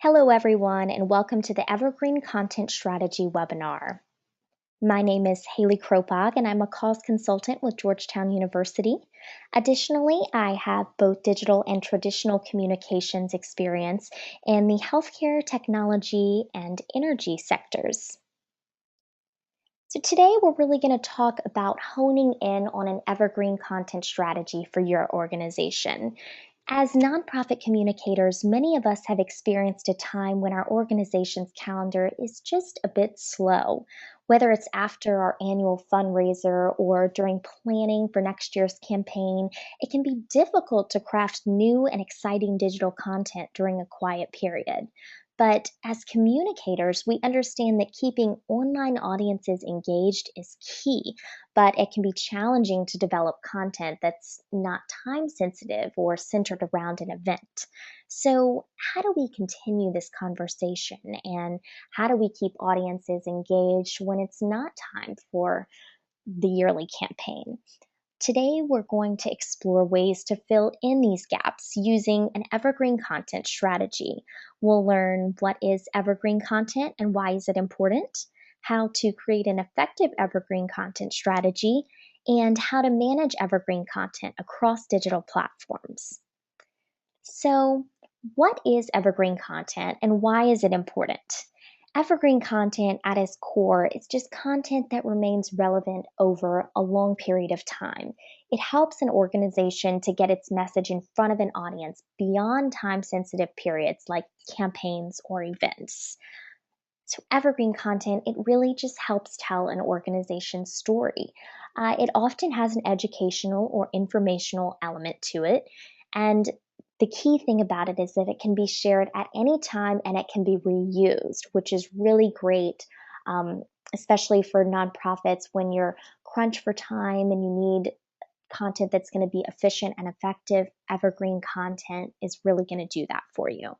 Hello, everyone, and welcome to the Evergreen Content Strategy webinar. My name is Hayley Kropog, and I'm a calls consultant with Georgetown University. Additionally, I have both digital and traditional communications experience in the healthcare, technology, and energy sectors. So today we're really going to talk about honing in on an evergreen content strategy for your organization. As nonprofit communicators, many of us have experienced a time when our organization's calendar is just a bit slow. Whether it's after our annual fundraiser or during planning for next year's campaign, it can be difficult to craft new and exciting digital content during a quiet period. But as communicators, we understand that keeping online audiences engaged is key, but it can be challenging to develop content that's not time sensitive or centered around an event. So, how do we continue this conversation and how do we keep audiences engaged when it's not time for the yearly campaign? Today, we're going to explore ways to fill in these gaps using an evergreen content strategy. We'll learn what is evergreen content and why is it important, how to create an effective evergreen content strategy, and how to manage evergreen content across digital platforms. So, what is evergreen content and why is it important? Evergreen content at its core is just content that remains relevant over a long period of time. It helps an organization to get its message in front of an audience beyond time sensitive periods like campaigns or events. So, evergreen content, it really just helps tell an organization's story. It often has an educational or informational element to it. And the key thing about it is that it can be shared at any time and it can be reused, which is really great, especially for nonprofits when you're crunched for time and you need content that's going to be efficient and effective. Evergreen content is really going to do that for you.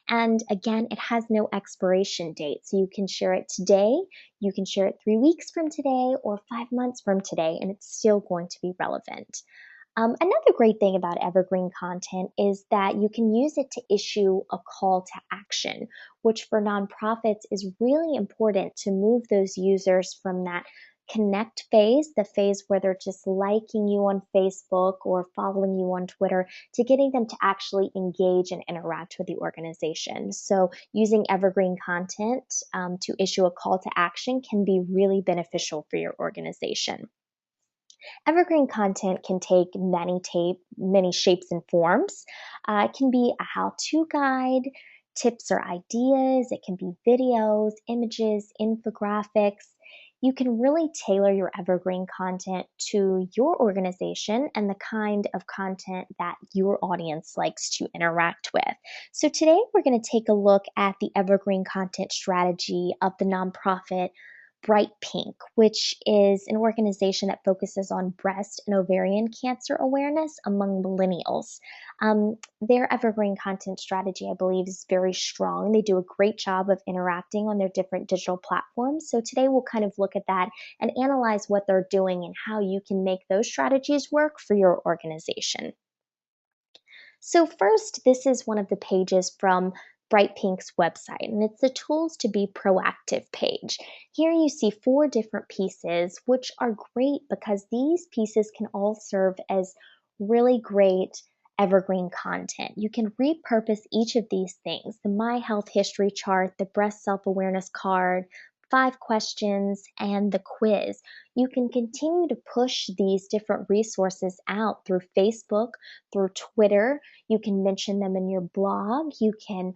And again, it has no expiration date. So you can share it today, you can share it 3 weeks from today, or 5 months from today, and it's still going to be relevant. Another great thing about evergreen content is that you can use it to issue a call to action, which for nonprofits is really important to move those users from that connect phase, the phase where they're just liking you on Facebook or following you on Twitter, to getting them to actually engage and interact with the organization. So, using evergreen content to issue a call to action can be really beneficial for your organization. Evergreen content can take many shapes and forms. It can be a how-to guide, tips or ideas. It can be videos, images, infographics. You can really tailor your evergreen content to your organization and the kind of content that your audience likes to interact with. So today we're going to take a look at the evergreen content strategy of the nonprofit Bright Pink, which is an organization that focuses on breast and ovarian cancer awareness among millennials. Their evergreen content strategy, I believe, is very strong. They do a great job of interacting on their different digital platforms. So today we'll kind of look at that and analyze what they're doing and how you can make those strategies work for your organization. So, first, this is one of the pages from Bright Pink's website, and it's the Tools to Be Proactive page. Here you see four different pieces, which are great because these pieces can all serve as really great evergreen content. You can repurpose each of these things: the My Health History chart, the breast self awareness card, 5 questions, and the quiz. You can continue to push these different resources out through Facebook, through Twitter. You can mention them in your blog. You can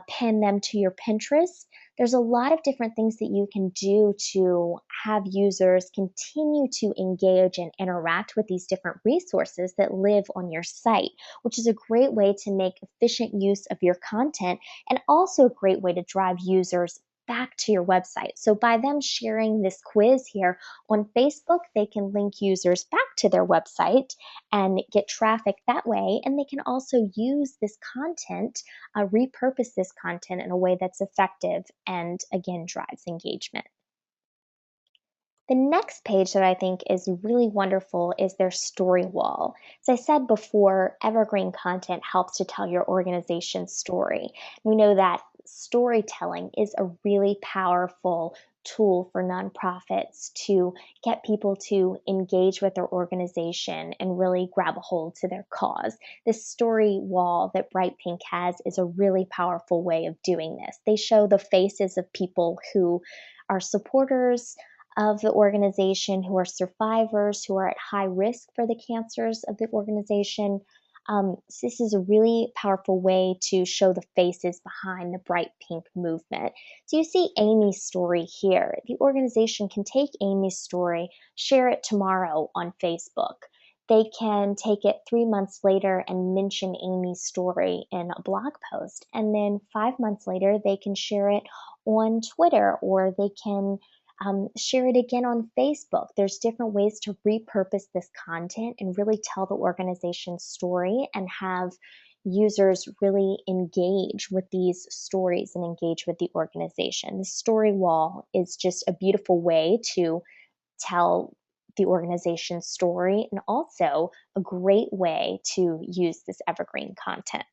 pin them to your Pinterest. There's a lot of different things that you can do to have users continue to engage and interact with these different resources that live on your site, which is a great way to make efficient use of your content and also a great way to drive users back to your website. So by them sharing this quiz here on Facebook, they can link users back to their website and get traffic that way. And they can also use this content, repurpose this content in a way that's effective and again drives engagement. The next page that I think is really wonderful is their story wall. As I said before, evergreen content helps to tell your organization's story. We know that storytelling is a really powerful tool for nonprofits to get people to engage with their organization and really grab a hold to their cause. This story wall that Bright Pink has is a really powerful way of doing this. They show the faces of people who are supporters of the organization, who are survivors, who are at high risk for the cancers of the organization. So this is a really powerful way to show the faces behind the Bright Pink movement. So you see Amy's story here. The organization can take Amy's story, share it tomorrow on Facebook. They can take it 3 months later and mention Amy's story in a blog post. And then 5 months later, they can share it on Twitter, or they can share it again on Facebook. There's different ways to repurpose this content and really tell the organization's story and have users really engage with these stories and engage with the organization. The story wall is just a beautiful way to tell the organization's story and also a great way to use this evergreen content.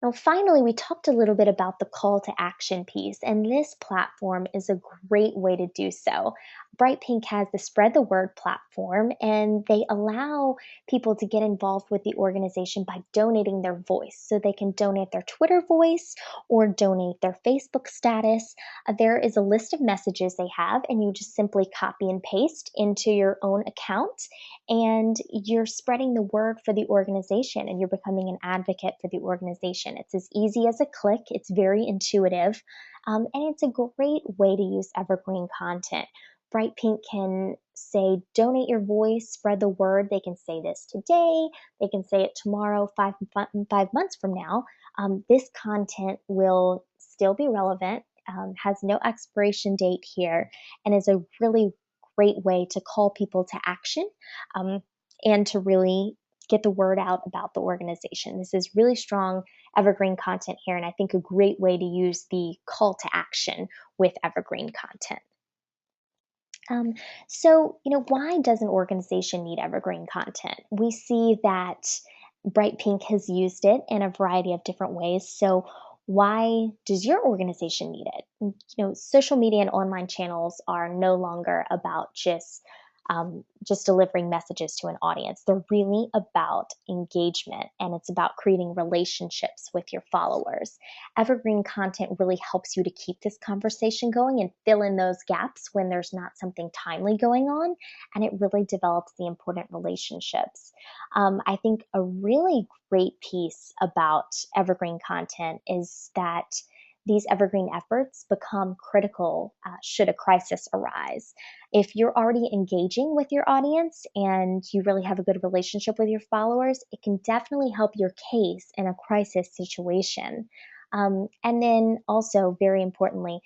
Now, finally, we talked a little bit about the call to action piece, and this platform is a great way to do so. Bright Pink has the Spread the Word platform, and they allow people to get involved with the organization by donating their voice. So they can donate their Twitter voice or donate their Facebook status. There is a list of messages they have, and you just simply copy and paste into your own account, and you're spreading the word for the organization and you're becoming an advocate for the organization. It's as easy as a click, it's very intuitive, and it's a great way to use evergreen content. Bright Pink can say, donate your voice, spread the word. They can say this today, they can say it tomorrow, 5 months from now. This content will still be relevant, has no expiration date here, and is a really great way to call people to action, um, and to really get the word out about the organization. This is really strong evergreen content here, and I think a great way to use the call to action with evergreen content. Um, why does an organization need evergreen content? We see that Bright Pink has used it in a variety of different ways. So, why does your organization need it? Social media and online channels are no longer about just delivering messages to an audience. They're really about engagement, and it's about creating relationships with your followers. Evergreen content really helps you to keep this conversation going and fill in those gaps when there's not something timely going on, and it really develops the important relationships. I think a really great piece about evergreen content is that these evergreen efforts become critical should a crisis arise. If you're already engaging with your audience and you really have a good relationship with your followers, it can definitely help your case in a crisis situation. And then also, very importantly,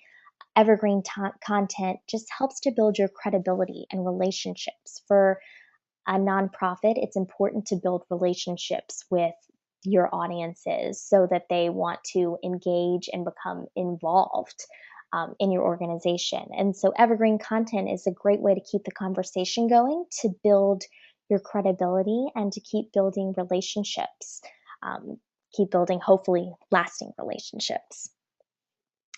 evergreen content just helps to build your credibility and relationships. For a nonprofit, it's important to build relationships with your audiences so that they want to engage and become involved in your organization. And so, evergreen content is a great way to keep the conversation going, to build your credibility, and to keep building relationships, keep building, hopefully, lasting relationships.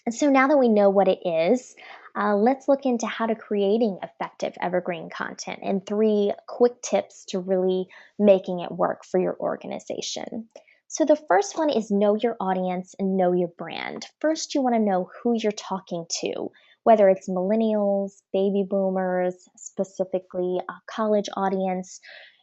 And so now that we know what it is, let's look into how to creating effective evergreen content and 3 quick tips to really making it work for your organization. So the first one is know your audience and know your brand. First, you want to know who you're talking to, whether it's millennials, baby boomers, specifically a college audience.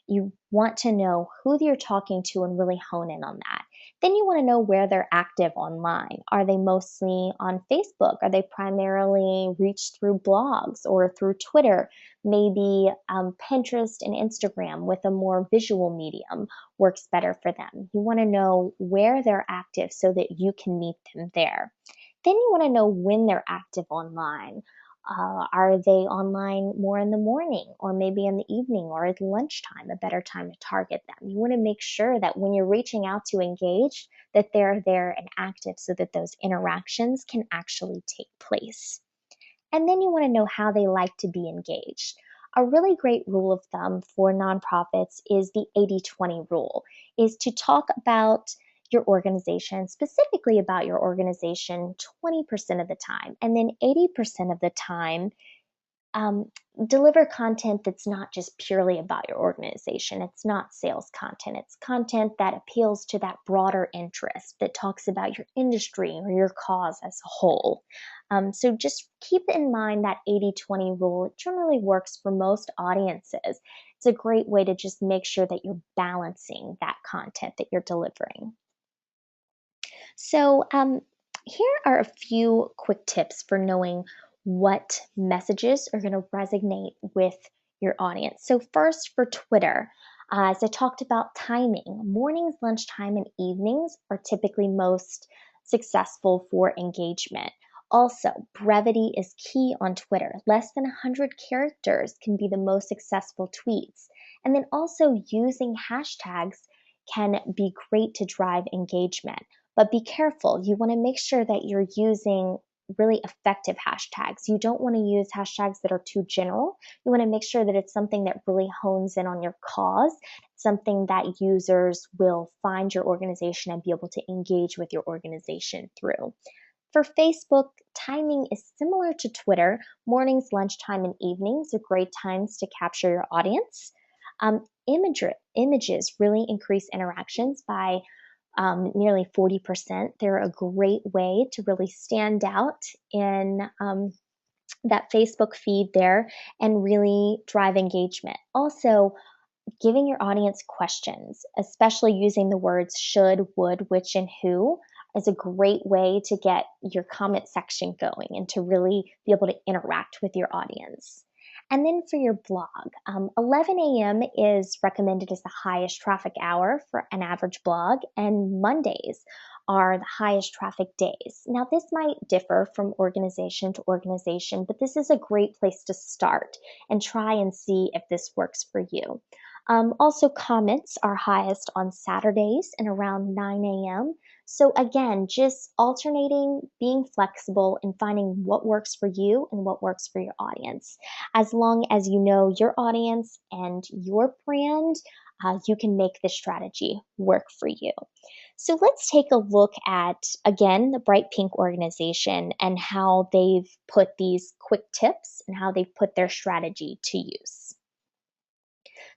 You want to know who you're talking to and really hone in on that. Then you want to know where they're active online. Are they mostly on Facebook? Are they primarily reached through blogs or through Twitter? Maybe Pinterest and Instagram with a more visual medium works better for them. You want to know where they're active so that you can meet them there. Then you want to know when they're active online. Are they online more in the morning or maybe in the evening or at lunchtime, a better time to target them? You want to make sure that when you're reaching out to engage, that they're there and active so that those interactions can actually take place. And then you want to know how they like to be engaged. A really great rule of thumb for nonprofits is the 80-20 rule, is to talk about your organization, specifically about your organization 20% of the time, and then 80% of the time um, deliver content that's not just purely about your organization. It's not sales content. It's content that appeals to that broader interest, that talks about your industry or your cause as a whole. So just keep in mind that 80-20 rule. It generally works for most audiences. It's a great way to just make sure that you're balancing that content that you're delivering. So, here are a few quick tips for knowing what messages are going to resonate with your audience. So, first for Twitter, as I talked about timing, mornings, lunchtime, and evenings are typically most successful for engagement. Also, brevity is key on Twitter. Less than 100 characters can be the most successful tweets. And then also using hashtags can be great to drive engagement. But be careful. You want to make sure that you're using really effective hashtags. You don't want to use hashtags that are too general. You want to make sure that it's something that really hones in on your cause, something that users will find your organization and be able to engage with your organization through. For Facebook, timing is similar to Twitter. Mornings, lunchtime, and evenings are great times to capture your audience. Images really increase interactions by nearly 40%. They're a great way to really stand out in that Facebook feed there and really drive engagement. Also, giving your audience questions, especially using the words should, would, which, and who, is a great way to get your comment section going and to really be able to interact with your audience. And then for your blog, 11 a.m. is recommended as the highest traffic hour for an average blog, and Mondays are the highest traffic days. Now, this might differ from organization to organization, but this is a great place to start and try and see if this works for you. Also, comments are highest on Saturdays and around 9 a.m. So, again, just alternating, being flexible, and finding what works for you and what works for your audience. As long as you know your audience and your brand, you can make this strategy work for you. So let's take a look at, again, the Bright Pink organization and how they've put these quick tips and how they've put their strategy to use.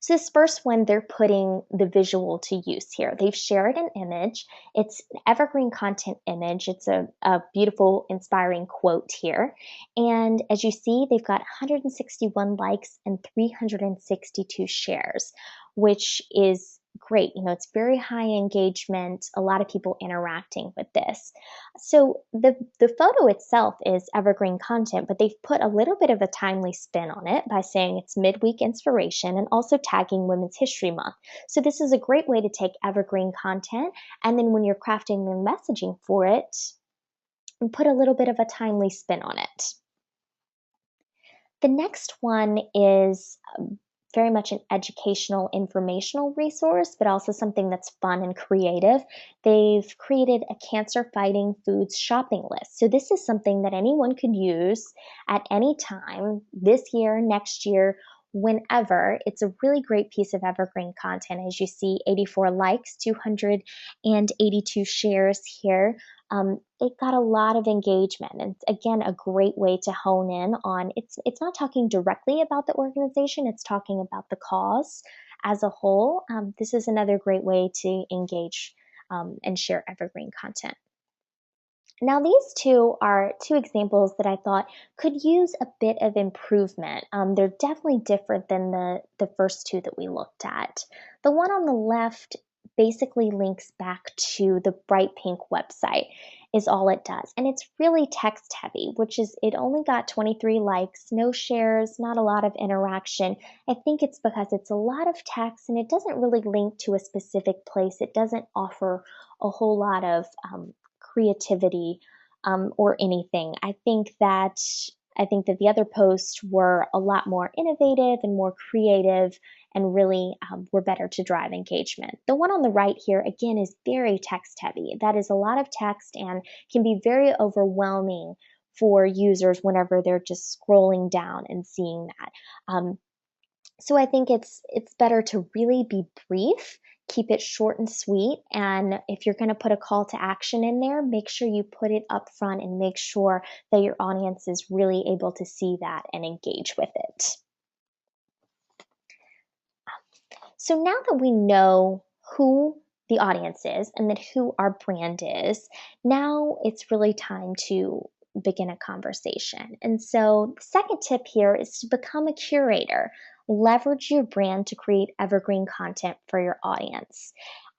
So this first one, they're putting the visual to use here. They've shared an image. It's an evergreen content image. It's a beautiful, inspiring quote here. And as you see, they've got 161 likes and 362 shares, which is great. It's very high engagement, a lot of people interacting with this. So the photo itself is evergreen content, but they've put a little bit of a timely spin on it by saying it's midweek inspiration and also tagging Women's History Month. So this is a great way to take evergreen content, and then when you're crafting the messaging for it, put a little bit of a timely spin on it. The next one is very much an educational, informational resource, but also something that's fun and creative. They've created a cancer fighting foods shopping list. So this is something that anyone could use at any time this year, next year, whenever. It's a really great piece of evergreen content. As you see, 84 likes, 282 shares here. It got a lot of engagement, and again, a great way to hone in on it's not talking directly about the organization, it's talking about the cause as a whole. This is another great way to engage and share evergreen content. Now, these two are two examples that I thought could use a bit of improvement. They're definitely different than the first two that we looked at. The one on the left basically links back to the Bright Pink website is all it does. And it's really text heavy, which is it only got 23 likes, no shares, not a lot of interaction. I think it's because it's a lot of text and it doesn't really link to a specific place. It doesn't offer a whole lot of creativity or anything. I think that the other posts were a lot more innovative and more creative and really were better to drive engagement. The one on the right here, again, is very text heavy. That is a lot of text and can be very overwhelming for users whenever they're just scrolling down and seeing that. So I think it's better to really be brief, keep it short and sweet, and if you're going to put a call to action in there, make sure you put it up front and make sure that your audience is really able to see that and engage with it. So now that we know who the audience is and then who our brand is, now it's really time to begin a conversation. And so the second tip here is to become a curator. Leverage your brand to create evergreen content for your audience.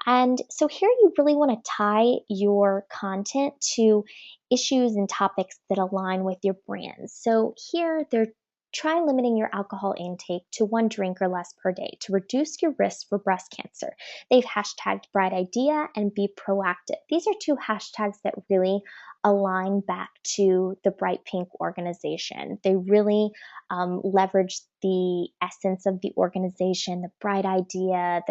And so here you really want to tie your content to issues and topics that align with your brand. So here they're Try limiting your alcohol intake to 1 drink or less per day to reduce your risk for breast cancer. They've hashtagged Bright Idea and Be Proactive. These are 2 hashtags that really align back to the Bright Pink organization. They really leverage the essence of the organization, the bright idea,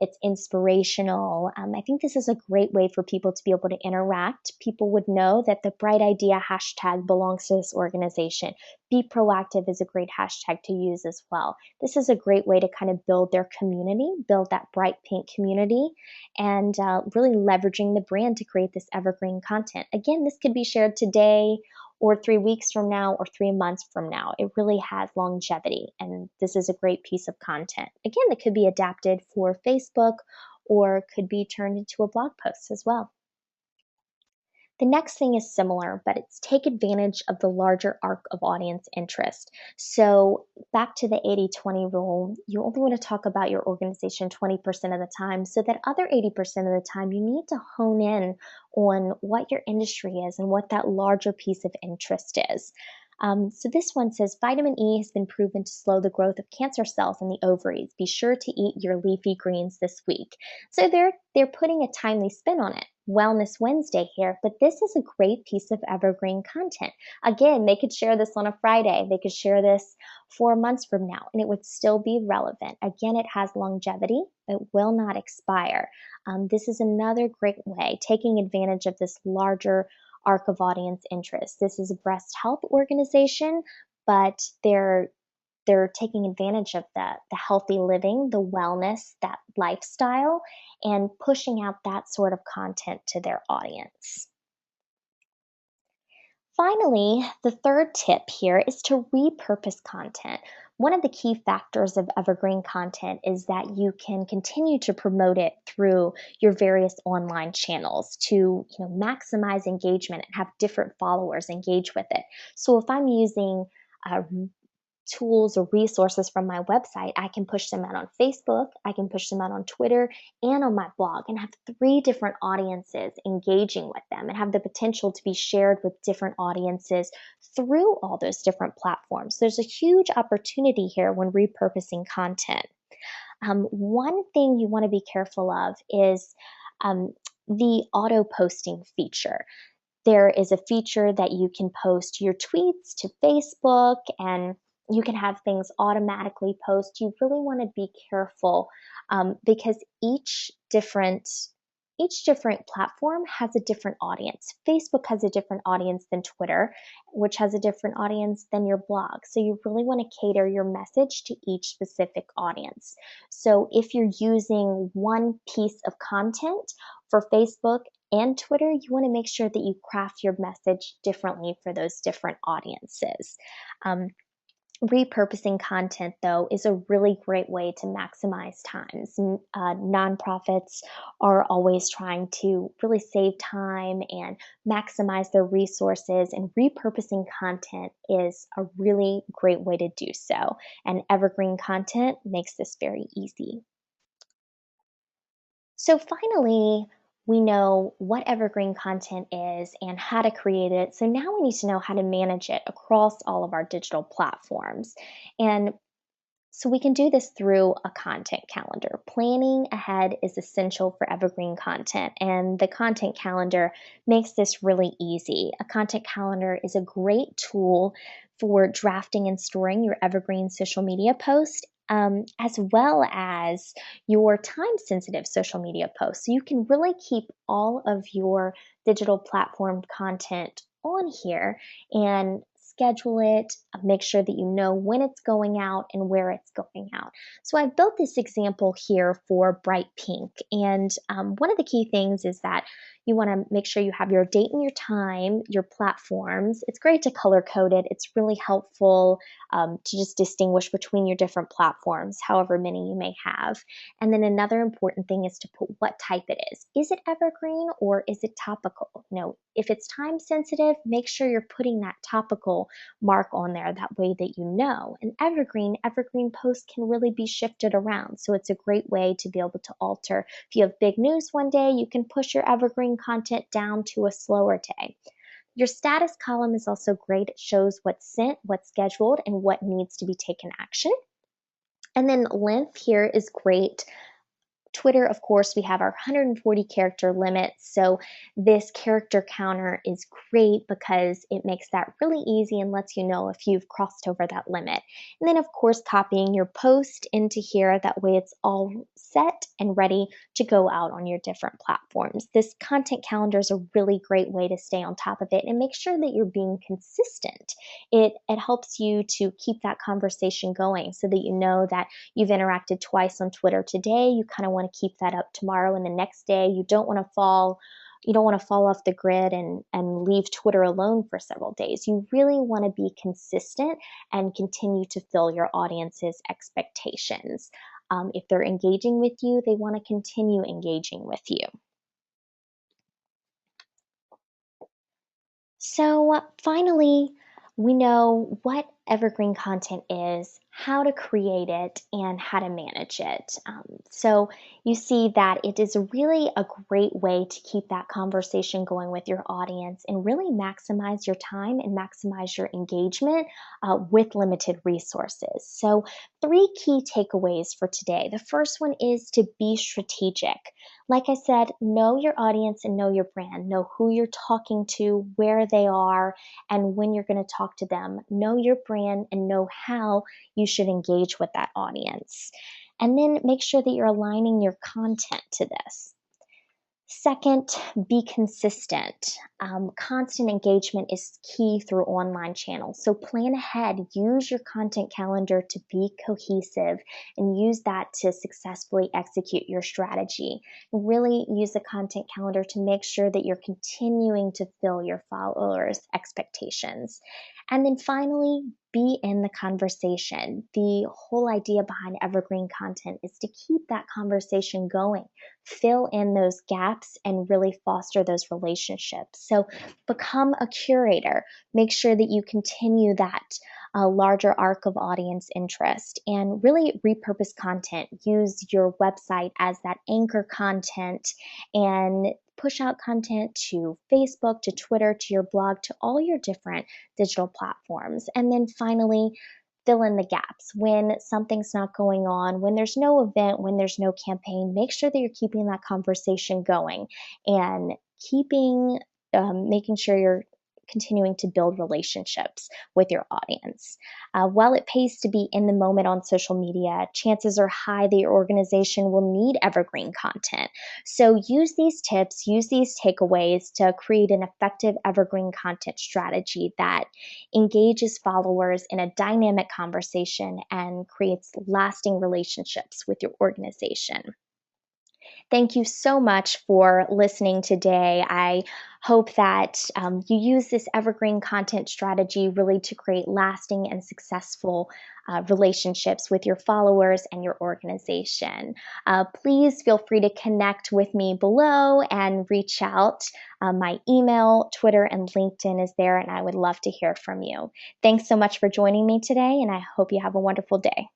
it's inspirational. I think this is a great way for people to be able to interact. People would know that the Bright Idea hashtag belongs to this organization. Be Proactive is a great hashtag to use as well. This is a great way to kind of build their community, build that Bright Pink community, and really leveraging the brand to create this evergreen content. Again, this could be shared today or 3 weeks from now or 3 months from now. It really has longevity, and this is a great piece of content. Again, that could be adapted for Facebook or could be turned into a blog post as well. The next thing is similar, but it's take advantage of the larger arc of audience interest. So back to the 80-20 rule, you only want to talk about your organization 20% of the time, so that other 80% of the time you need to hone in on what your industry is and what that larger piece of interest is. So this one says vitamin E has been proven to slow the growth of cancer cells in the ovaries. Be sure to eat your leafy greens this week. So they're putting a timely spin on it. Wellness Wednesday here, but this is a great piece of evergreen content. Again, they could share this on a Friday. They could share this 4 months from now, and it would still be relevant. Again, it has longevity. It will not expire. This is another great way, taking advantage of this larger arc of audience interest. This is a breast health organization, but they're taking advantage of the healthy living, the wellness, that lifestyle, and pushing out that sort of content to their audience. Finally, the third tip here is to repurpose content. One of the key factors of evergreen content is that you can continue to promote it through your various online channels to maximize engagement and have different followers engage with it. So if I'm using tools or resources from my website, I can push them out on Facebook, I can push them out on Twitter, and on my blog, and have 3 different audiences engaging with them and have the potential to be shared with different audiences through all those different platforms. There's a huge opportunity here when repurposing content. One thing you want to be careful of is the auto posting feature. There is a feature that you can post your tweets to Facebook, and you can have things automatically post. You really want to be careful because each different platform has a different audience. Facebook has a different audience than Twitter, which has a different audience than your blog. So you really want to cater your message to each specific audience. So if you're using one piece of content for Facebook and Twitter, you want to make sure that you craft your message differently for those different audiences. Repurposing content, though, is a really great way to maximize times. Nonprofits are always trying to really save time and maximize their resources, and repurposing content is a really great way to do so. And evergreen content makes this very easy. So finally, we know what evergreen content is and how to create it. So now we need to know how to manage it across all of our digital platforms. And so we can do this through a content calendar. Planning ahead is essential for evergreen content, and the content calendar makes this really easy. A content calendar is a great tool for drafting and storing your evergreen social media post, as well as your time-sensitive social media posts. So you can really keep all of your digital platform content on here and schedule it, make sure that you know when it's going out and where it's going out. So I've built this example here for bright pink, and one of the key things is that you want to make sure you have your date and your time, your platforms. It's great to color code it. It's really helpful to just distinguish between your different platforms, however many you may have. And then another important thing is to put what type it is. Is it evergreen or is it topical? If it's time sensitive, make sure you're putting that topical mark on there. That way that you know. And evergreen posts can really be shifted around. So it's a great way to be able to alter. If you have big news one day, you can push your evergreen content down to a slower day. Your status column is also great. It shows what's sent, what's scheduled, and what needs to be taken action. And then length here is great. Twitter, of course, we have our 140 character limit. So this character counter is great because it makes that really easy and lets you know if you've crossed over that limit. And then, of course, copying your post into here. That way it's all set and ready to go out on your different platforms. This content calendar is a really great way to stay on top of it and make sure that you're being consistent. It helps you to keep that conversation going so that you know that you've interacted twice on Twitter today. You kind of want to keep that up tomorrow and the next day. You don't want to fall off the grid and leave Twitter alone for several days. You really want to be consistent and continue to fill your audience's expectations. If they're engaging with you, they want to continue engaging with you. So finally, we know what evergreen content is, how to create it, and how to manage it. So you see that it is really a great way to keep that conversation going with your audience and really maximize your time and maximize your engagement with limited resources. So 3 key takeaways for today. The first one is to be strategic. Like I said, know your audience and know your brand. Know who you're talking to, where they are, and when you're going to talk to them. Know your brand and know how you should engage with that audience. And then make sure that you're aligning your content to this. Second, be consistent. Constant engagement is key through online channels. So plan ahead. Use your content calendar to be cohesive and use that to successfully execute your strategy. Really use the content calendar to make sure that you're continuing to fill your followers' expectations. And then finally, be in the conversation. The whole idea behind evergreen content is to keep that conversation going, fill in those gaps, and really foster those relationships. So become a curator. Make sure that you continue that larger arc of audience interest and really repurpose content. Use your website as that anchor content and push out content to Facebook, to Twitter, to your blog, to all your different digital platforms. And then finally, fill in the gaps. When something's not going on, when there's no event, when there's no campaign, make sure that you're keeping that conversation going and making sure you're continuing to build relationships with your audience. While it pays to be in the moment on social media, chances are high that your organization will need evergreen content. So use these tips, use these takeaways to create an effective evergreen content strategy that engages followers in a dynamic conversation and creates lasting relationships with your organization. Thank you so much for listening today. I hope that you use this evergreen content strategy really to create lasting and successful relationships with your followers and your organization. Please feel free to connect with me below and reach out. My email, Twitter, and LinkedIn is there, and I would love to hear from you. Thanks so much for joining me today, and I hope you have a wonderful day.